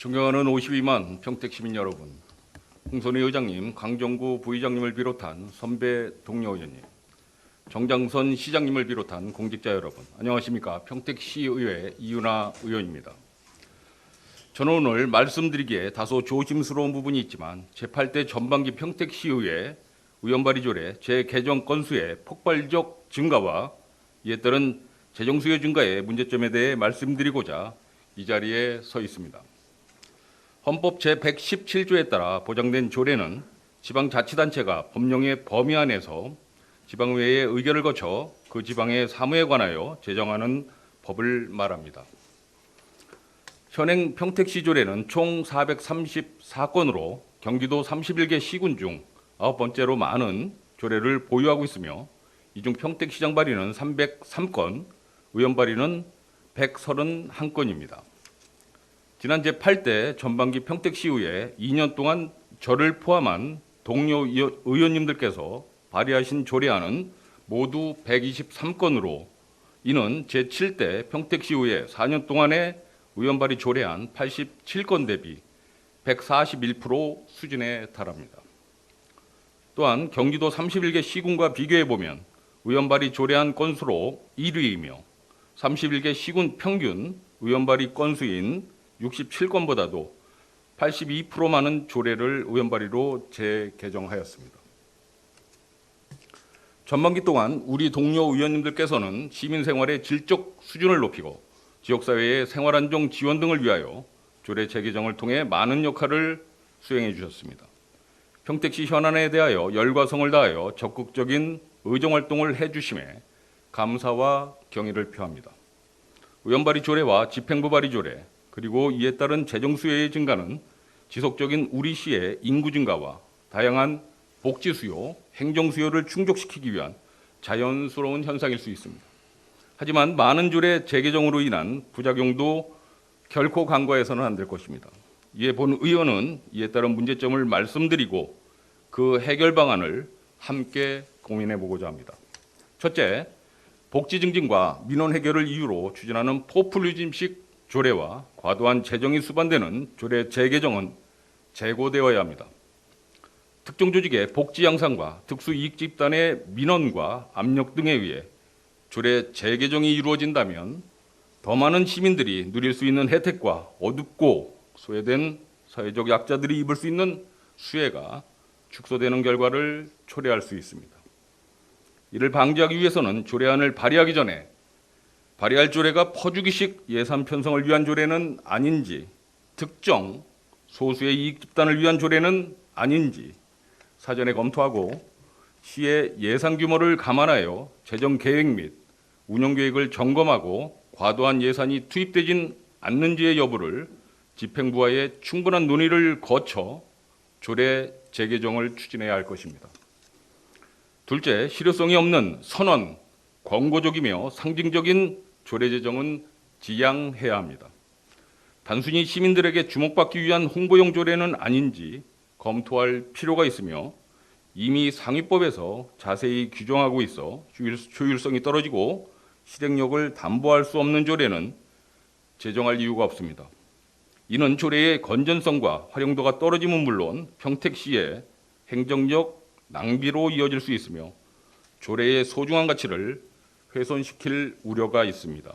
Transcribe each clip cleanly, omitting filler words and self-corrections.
존경하는 52만 평택시민 여러분, 홍선희 의장님, 강정구 부의장님을 비롯한 선배 동료 의원님, 정장선 시장님을 비롯한 공직자 여러분, 안녕하십니까. 평택시의회 이윤아 의원입니다. 저는 오늘 말씀드리기에 다소 조심스러운 부분이 있지만 제8대 전반기 평택시의회 의원발의조례 재개정 건수의 폭발적 증가와 이에 따른 재정수요 증가의 문제점에 대해 말씀드리고자 이 자리에 서 있습니다. 헌법 제117조에 따라 보장된 조례는 지방자치단체가 법령의 범위 안에서 지방의회의 의결을 거쳐 그 지방의 사무에 관하여 제정하는 법을 말합니다. 현행 평택시 조례는 총 434건으로 경기도 31개 시군 중 9번째로 많은 조례를 보유하고 있으며 이 중 평택시장 발의는 303건, 의원 발의는 131건입니다. 지난 제8대 전반기 평택시의회 2년 동안 저를 포함한 동료 의원님들께서 발의하신 조례안은 모두 123건으로 이는 제7대 평택시의회 4년 동안의 의원 발의 조례안 87건 대비 141% 수준에 달합니다. 또한 경기도 31개 시군과 비교해 보면 의원 발의 조례안 건수로 1위이며 31개 시군 평균 의원 발의 건수인 67건보다도 82% 많은 조례를 의원 발의로 재개정하였습니다. 전반기 동안 우리 동료 의원님들께서는 시민 생활의 질적 수준을 높이고 지역사회의 생활안정 지원 등을 위하여 조례 재개정을 통해 많은 역할을 수행해 주셨습니다. 평택시 현안에 대하여 열과 성을 다하여 적극적인 의정활동을 해주심에 감사와 경의를 표합니다. 의원 발의 조례와 집행부 발의 조례 그리고 이에 따른 재정 수요의 증가는 지속적인 우리 시의 인구 증가와 다양한 복지 수요, 행정 수요를 충족시키기 위한 자연스러운 현상일 수 있습니다. 하지만 많은 조례 재개정으로 인한 부작용도 결코 간과해서는 안 될 것입니다. 이에 본 의원은 이에 따른 문제점을 말씀드리고 그 해결 방안을 함께 고민해 보고자 합니다. 첫째, 복지 증진과 민원 해결을 이유로 추진하는 포퓰리즘식 조례와 과도한 재정이 수반되는 조례 재개정은 재고되어야 합니다. 특정 조직의 복지 양상과 특수이익 집단의 민원과 압력 등에 의해 조례 재개정이 이루어진다면 더 많은 시민들이 누릴 수 있는 혜택과 어둡고 소외된 사회적 약자들이 입을 수 있는 수혜가 축소되는 결과를 초래할 수 있습니다. 이를 방지하기 위해서는 조례안을 발의하기 전에 발의할 조례가 퍼주기식 예산 편성을 위한 조례는 아닌지, 특정 소수의 이익 집단을 위한 조례는 아닌지 사전에 검토하고 시의 예산 규모를 감안하여 재정 계획 및 운영 계획을 점검하고 과도한 예산이 투입되진 않는지의 여부를 집행부와의 충분한 논의를 거쳐 조례 재개정을 추진해야 할 것입니다. 둘째, 실효성이 없는 선언, 권고적이며 상징적인 조례 제정은 지양해야 합니다. 단순히 시민들에게 주목받기 위한 홍보용 조례는 아닌지 검토할 필요가 있으며 이미 상위법에서 자세히 규정하고 있어 효율성이 떨어지고 실행력을 담보할 수 없는 조례는 제정할 이유가 없습니다. 이는 조례의 건전성과 활용도가 떨어짐은 물론 평택시의 행정력 낭비로 이어질 수 있으며 조례의 소중한 가치를 훼손시킬 우려가 있습니다.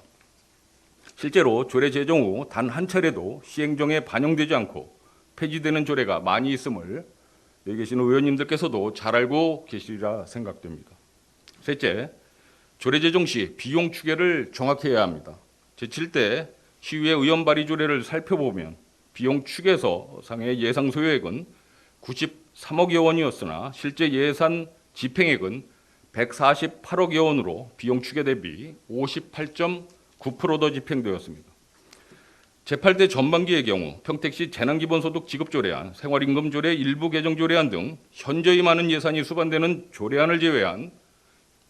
실제로 조례 제정 후 단 한 차례도 시행정에 반영되지 않고 폐지되는 조례가 많이 있음을 여기 계신 의원님들께서도 잘 알고 계시리라 생각됩니다. 셋째, 조례 제정 시 비용 추계를 정확히 해야 합니다. 제7대 시의회 의원 발의 조례를 살펴보면 비용 추계서상의 예상 소요액은 93억여 원이었으나 실제 예산 집행액은 148억여 원으로 비용 추계 대비 58.9% 더 집행되었습니다. 제8대 전반기의 경우 평택시 재난기본소득 지급조례안, 생활임금조례 일부 개정조례안 등 현저히 많은 예산이 수반되는 조례안을 제외한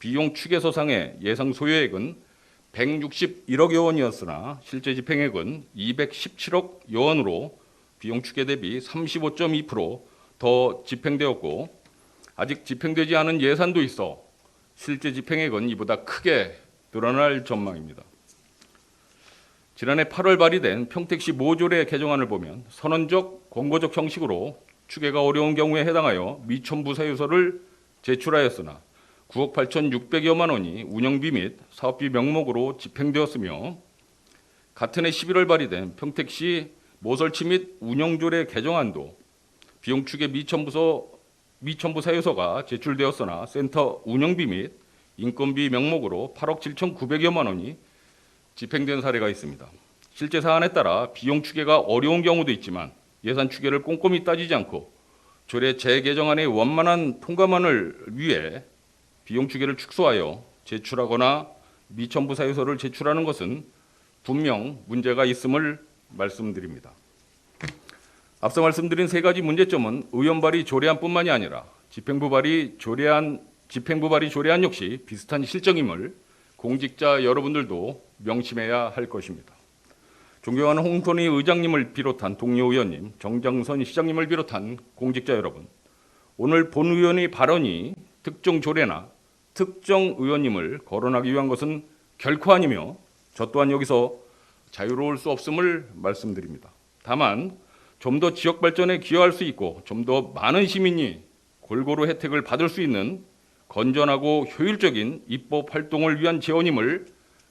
비용 추계서상의 예상 소요액은 161억여 원이었으나 실제 집행액은 217억여 원으로 비용 추계 대비 35.2% 집행되었고 아직 집행되지 않은 예산도 있어 실제 집행액은 이보다 크게 늘어날 전망입니다. 지난해 8월 발의된 평택시 모조례 개정안을 보면 선언적, 권고적 형식으로 추계가 어려운 경우에 해당하여 미첨부 사유서를 제출하였으나 9억 8,600여만 원이 운영비 및 사업비 명목으로 집행되었으며 같은 해 11월 발의된 평택시 모설치 및 운영조례 개정안도 비용 추계 미첨부 사유서가 제출되었으나 센터 운영비 및 인건비 명목으로 8억 7,900여만 원이 집행된 사례가 있습니다. 실제 사안에 따라 비용 추계가 어려운 경우도 있지만 예산 추계를 꼼꼼히 따지지 않고 조례 재개정안의 원만한 통과만을 위해 비용 추계를 축소하여 제출하거나 미첨부 사유서를 제출하는 것은 분명 문제가 있음을 말씀드립니다. 앞서 말씀드린 세 가지 문제점은 의원 발의 조례안뿐만이 아니라 집행부 발의 조례안 역시 비슷한 실정임을 공직자 여러분들도 명심해야 할 것입니다. 존경하는 홍선희 의장님을 비롯한 동료 의원님, 정정선 시장님을 비롯한 공직자 여러분, 오늘 본 의원의 발언이 특정 조례나 특정 의원님을 거론하기 위한 것은 결코 아니며 저 또한 여기서 자유로울 수 없음을 말씀드립니다. 다만 좀 더 지역 발전에 기여할 수 있고 좀 더 많은 시민이 골고루 혜택을 받을 수 있는 건전하고 효율적인 입법 활동을 위한 제언임을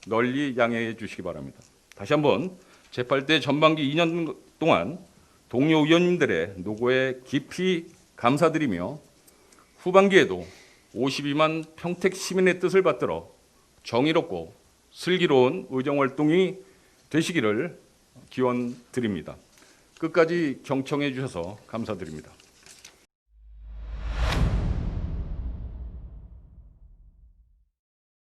널리 양해해 주시기 바랍니다. 다시 한번 제8대 전반기 2년 동안 동료 의원님들의 노고에 깊이 감사드리며 후반기에도 52만 평택 시민의 뜻을 받들어 정의롭고 슬기로운 의정활동이 되시기를 기원드립니다. 끝까지 경청해 주셔서 감사드립니다.